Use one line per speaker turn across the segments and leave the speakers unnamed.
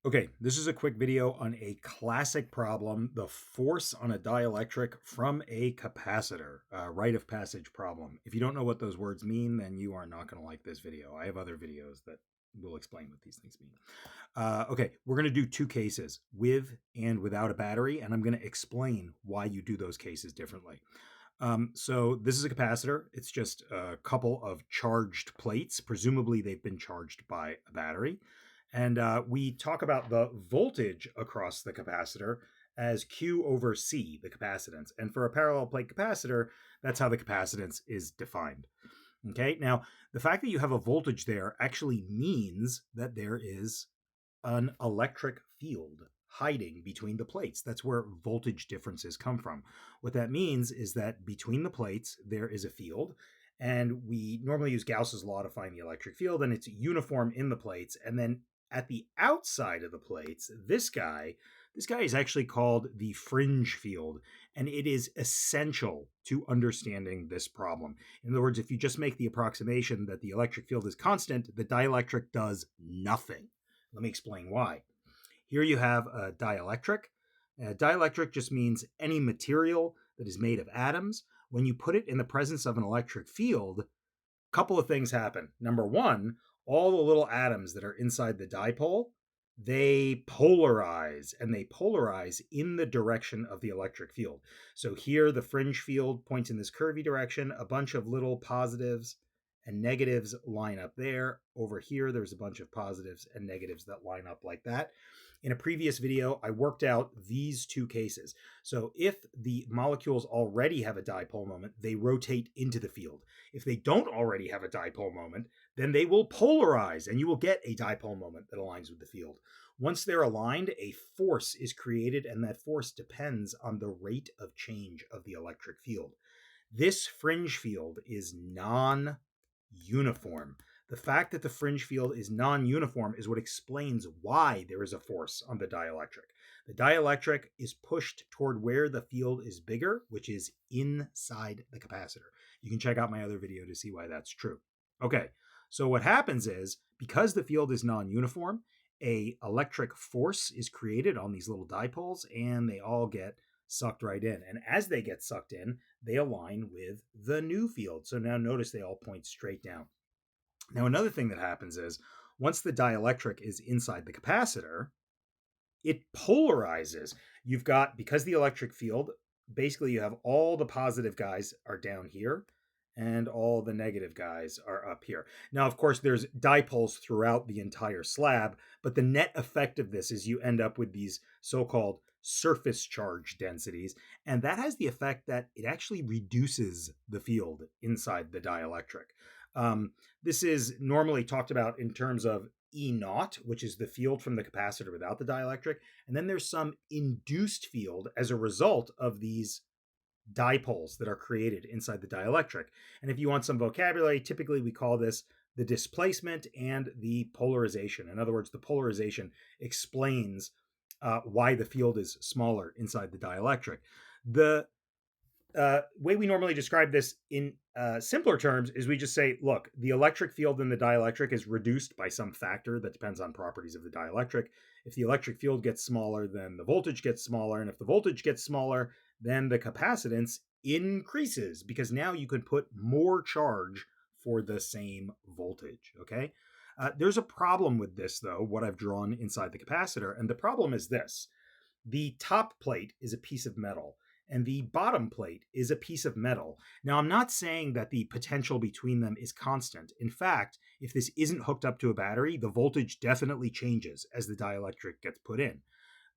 Okay, this is a quick video on a classic problem, the force on a dielectric from a capacitor, rite of passage problem. If you don't know what those words mean, then you are not going to like this video. I have other videos that will explain what these things mean. Okay, we're going to do two cases, with and without a battery, and I'm going to explain why you do those cases differently. So this is a capacitor. It's just a couple of charged plates. Presumably they've been charged by a battery. And we talk about the voltage across the capacitor as Q over C, the capacitance. And for a parallel plate capacitor, that's how the capacitance is defined. Okay, now the fact that you have a voltage there actually means that there is an electric field hiding between the plates. That's where voltage differences come from. What that means is that between the plates, there is a field. And we normally use Gauss's law to find the electric field, and it's uniform in the plates. And then at the outside of the plates, this guy is actually called the fringe field, and it is essential to understanding this problem. In other words, if you just make the approximation that the electric field is constant, the dielectric does nothing. Let me explain why. Here you have a dielectric. A dielectric just means any material that is made of atoms. When you put it in the presence of an electric field, a couple of things happen. Number one, all the little atoms that are inside the dipole, they polarize, and they polarize in the direction of the electric field. So here the fringe field points in this curvy direction. A bunch of little positives and negatives line up there. Over here, there's a bunch of positives and negatives that line up like that. In a previous video, I worked out these two cases. So if the molecules already have a dipole moment, they rotate into the field. If they don't already have a dipole moment, then they will polarize, and you will get a dipole moment that aligns with the field. Once they're aligned, a force is created, and that force depends on the rate of change of the electric field. This fringe field is non-uniform. The fact that the fringe field is non-uniform is what explains why there is a force on the dielectric. The dielectric is pushed toward where the field is bigger, which is inside the capacitor. You can check out my other video to see why that's true. Okay, so what happens is, because the field is non-uniform, a electric force is created on these little dipoles, and they all get sucked right in. And as they get sucked in, they align with the new field. So now notice they all point straight down. Now, another thing that happens is, once the dielectric is inside the capacitor, it polarizes. You've got, because the electric field, basically you have all the positive guys are down here, and all the negative guys are up here. Now, of course, there's dipoles throughout the entire slab, but the net effect of this is you end up with these so-called surface charge densities, and that has the effect that it actually reduces the field inside the dielectric. This is normally talked about in terms of E naught, which is the field from the capacitor without the dielectric, and then there's some induced field as a result of these dipoles that are created inside the dielectric. And if you want some vocabulary, typically we call this the displacement and the polarization. In other words, the polarization explains why the field is smaller inside the dielectric. The way we normally describe this in simpler terms is we just say, look, the electric field in the dielectric is reduced by some factor that depends on properties of the dielectric. If the electric field gets smaller, then the voltage gets smaller. And if the voltage gets smaller, then the capacitance increases, because now you can put more charge for the same voltage, okay? There's a problem with this, though, what I've drawn inside the capacitor, and the problem is this. The top plate is a piece of metal, and the bottom plate is a piece of metal. Now, I'm not saying that the potential between them is constant. In fact, if this isn't hooked up to a battery, the voltage definitely changes as the dielectric gets put in.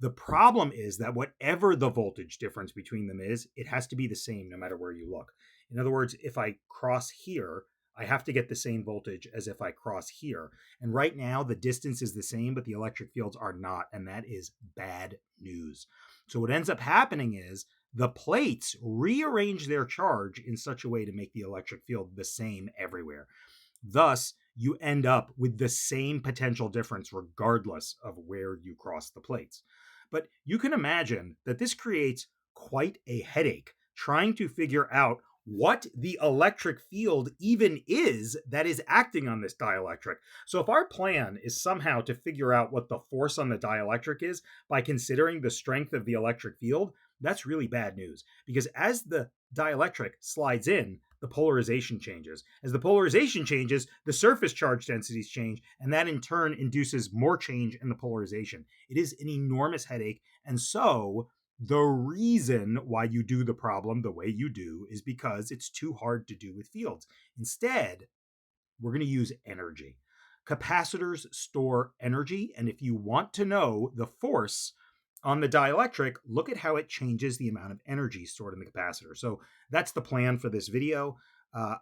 The problem is that whatever the voltage difference between them is, it has to be the same no matter where you look. In other words, if I cross here, I have to get the same voltage as if I cross here. And right now, the distance is the same, but the electric fields are not, and that is bad news. So what ends up happening is the plates rearrange their charge in such a way to make the electric field the same everywhere. Thus, you end up with the same potential difference regardless of where you cross the plates. But you can imagine that this creates quite a headache trying to figure out what the electric field even is that is acting on this dielectric. So if our plan is somehow to figure out what the force on the dielectric is by considering the strength of the electric field, that's really bad news, because as the dielectric slides in, the polarization changes. As the polarization changes, the surface charge densities change, and that in turn induces more change in the polarization. It is an enormous headache, and so the reason why you do the problem the way you do is because it's too hard to do with fields. Instead, we're going to use energy. Capacitors store energy, and if you want to know the force on the dielectric, look at how it changes the amount of energy stored in the capacitor. So that's the plan for this video.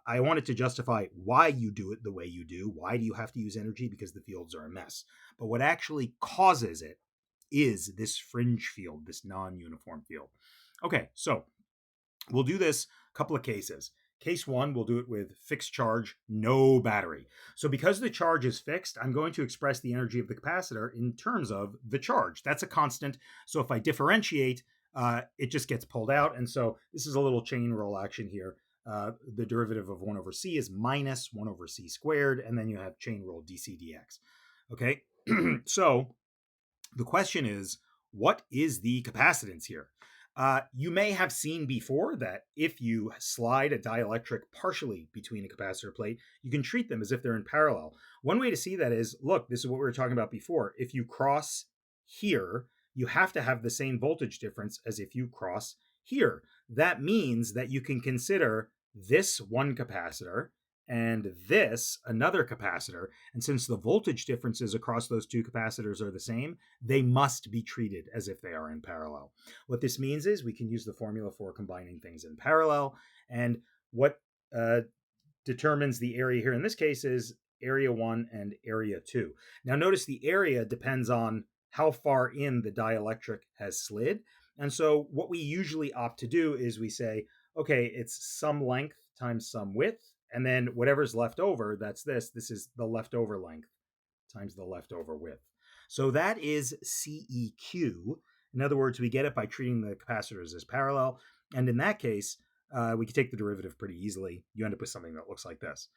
I wanted to justify why you do it the way you do. Why do you have to use energy? Because the fields are a mess. But what actually causes it is this fringe field, this non-uniform field. Okay, so we'll do this a couple of cases. Case one, we'll do it with fixed charge, no battery. So because the charge is fixed, I'm going to express the energy of the capacitor in terms of the charge. That's a constant. So if I differentiate, it just gets pulled out. And so this is a little chain rule action here. The derivative of 1 over c is minus 1 over c squared. And then you have chain rule dc dx. Okay, so the question is, what is the capacitance here? You may have seen before that if you slide a dielectric partially between a capacitor plate, you can treat them as if they're in parallel. One way to see that is, look, this is what we were talking about before. If you cross here, you have to have the same voltage difference as if you cross here. That means that you can consider this one capacitor and this another capacitor. And since the voltage differences across those two capacitors are the same, they must be treated as if they are in parallel. What this means is we can use the formula for combining things in parallel. And what determines the area here in this case is area 1 and area 2. Now notice the area depends on how far in the dielectric has slid. And so what we usually opt to do is we say, okay, it's some length times some width. And then whatever's left over, that's this. This is the leftover length times the leftover width. So that is CEQ. In other words, we get it by treating the capacitors as parallel. And in that case, we can take the derivative pretty easily. You end up with something that looks like this.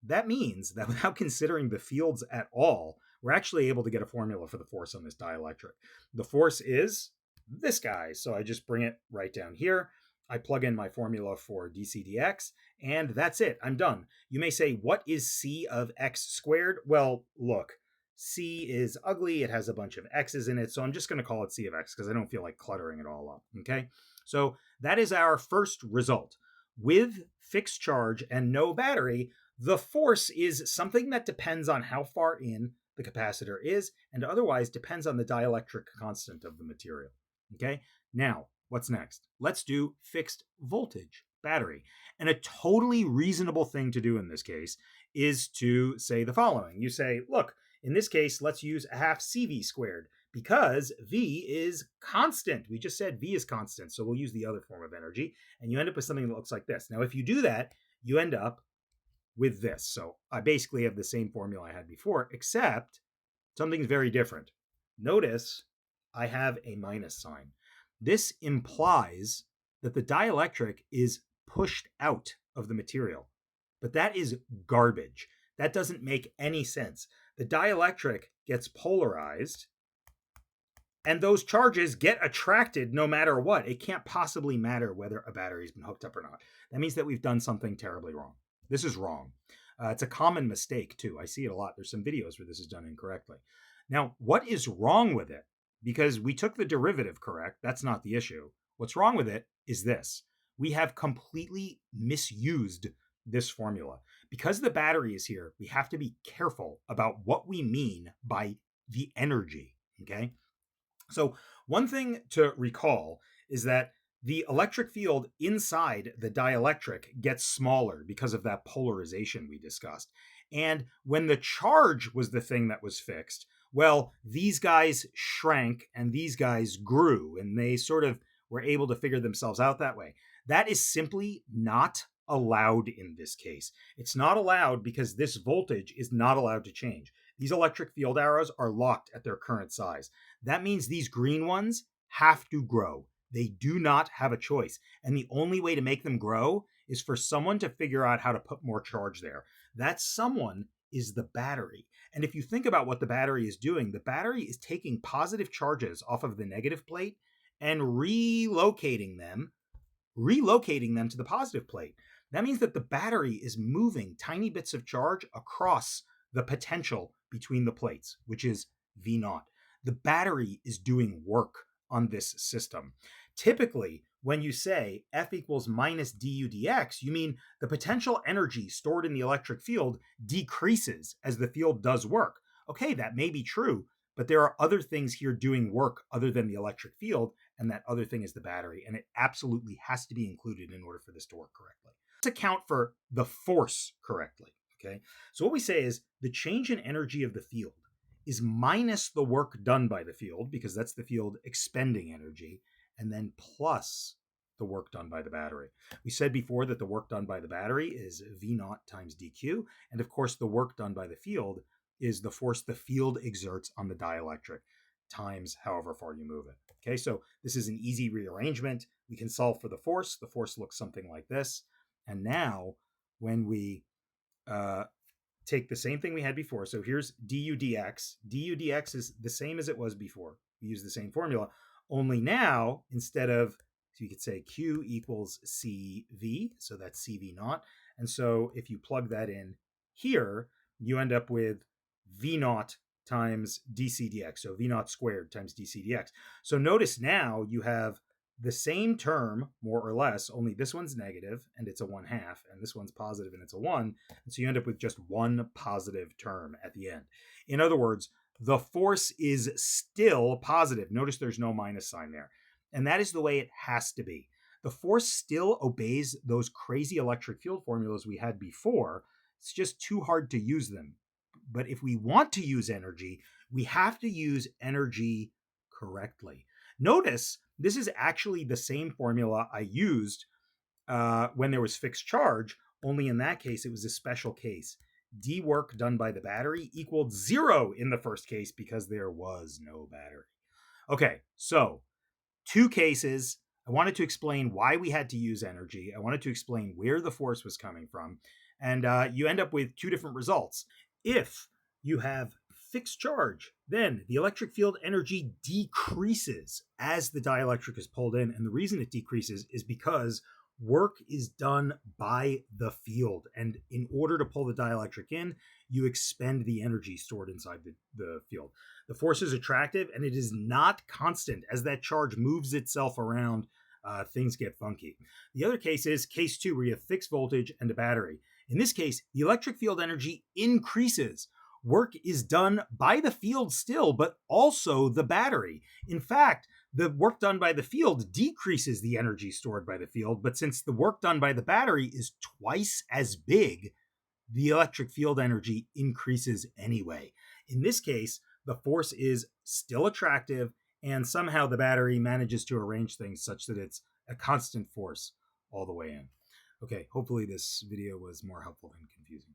That means that without considering the fields at all, we're actually able to get a formula for the force on this dielectric. The force is this guy. So I just bring it right down here. I plug in my formula for dc dx, and that's it. I'm done. You may say, what is c of x squared? Well, look, c is ugly. It has a bunch of x's in it, so I'm just going to call it c of x because I don't feel like cluttering it all up, okay? So that is our first result. With fixed charge and no battery, the force is something that depends on how far in the capacitor is, and otherwise depends on the dielectric constant of the material, okay? Now, what's next? Let's do fixed voltage battery. And a totally reasonable thing to do in this case is to say the following. You say, look, in this case, let's use a half CV squared because V is constant. We just said V is constant, so we'll use the other form of energy, and you end up with something that looks like this. Now, if you do that, you end up with this. So I basically have the same formula I had before, except something's very different. Notice I have a minus sign. This implies that the dielectric is pushed out of the material, but that is garbage. That doesn't make any sense. The dielectric gets polarized, and those charges get attracted no matter what. It can't possibly matter whether a battery's been hooked up or not. That means that we've done something terribly wrong. This is wrong. It's a common mistake, too. I see it a lot. There's some videos where this is done incorrectly. Now, what is wrong with it? Because we took the derivative correct. That's not the issue. What's wrong with it is this. We have completely misused this formula. Because the battery is here, we have to be careful about what we mean by the energy, okay? So one thing to recall is that the electric field inside the dielectric gets smaller because of that polarization we discussed. And when the charge was the thing that was fixed, well, these guys shrank and these guys grew, and they sort of were able to figure themselves out that way. That is simply not allowed in this case. It's not allowed because this voltage is not allowed to change. These electric field arrows are locked at their current size. That means these green ones have to grow. They do not have a choice. And the only way to make them grow is for someone to figure out how to put more charge there. That someone is the battery. And if you think about what the battery is doing, the battery is taking positive charges off of the negative plate and relocating them to the positive plate. That means that the battery is moving tiny bits of charge across the potential between the plates, which is V naught. The battery is doing work on this system. Typically, when you say F equals minus du dx, you mean the potential energy stored in the electric field decreases as the field does work. Okay, that may be true, but there are other things here doing work other than the electric field, and that other thing is the battery, and it absolutely has to be included in order for this to work correctly. Let's account for the force correctly, okay? So what we say is the change in energy of the field is minus the work done by the field, because that's the field expending energy, and then plus the work done by the battery. We said before that the work done by the battery is V naught times dq, and of course the work done by the field is the force the field exerts on the dielectric times however far you move it. Okay, so this is an easy rearrangement. We can solve for the force. The force looks something like this. And now when we take the same thing we had before, so here's du dx. Du dx is the same as it was before. We use the same formula, only now instead of, so you could say Q equals CV, so that's CV naught. And so if you plug that in here, you end up with V naught times dc dx, so V naught squared times dc dx. So notice now you have the same term, more or less, only this one's negative and it's a 1/2, and this one's positive and it's a 1. And so you end up with just one positive term at the end. In other words, the force is still positive. Notice there's no minus sign there. And that is the way it has to be. The force still obeys those crazy electric field formulas we had before. It's just too hard to use them. But if we want to use energy, we have to use energy correctly. Notice this is actually the same formula I used when there was fixed charge, only in that case, it was a special case. D work done by the battery equaled 0 in the first case because there was no battery. Okay, so 2 cases. I wanted to explain why we had to use energy. I wanted to explain where the force was coming from. And you end up with 2 different results. If you have fixed charge, then the electric field energy decreases as the dielectric is pulled in. And the reason it decreases is because work is done by the field. And in order to pull the dielectric in, you expend the energy stored inside the field. The force is attractive and it is not constant. As that charge moves itself around, things get funky. The other case is case 2, where you have fixed voltage and a battery. In this case, the electric field energy increases. Work is done by the field still, but also the battery. In fact, the work done by the field decreases the energy stored by the field, but since the work done by the battery is twice as big, the electric field energy increases anyway. In this case, the force is still attractive, and somehow the battery manages to arrange things such that it's a constant force all the way in. Okay, hopefully this video was more helpful than confusing.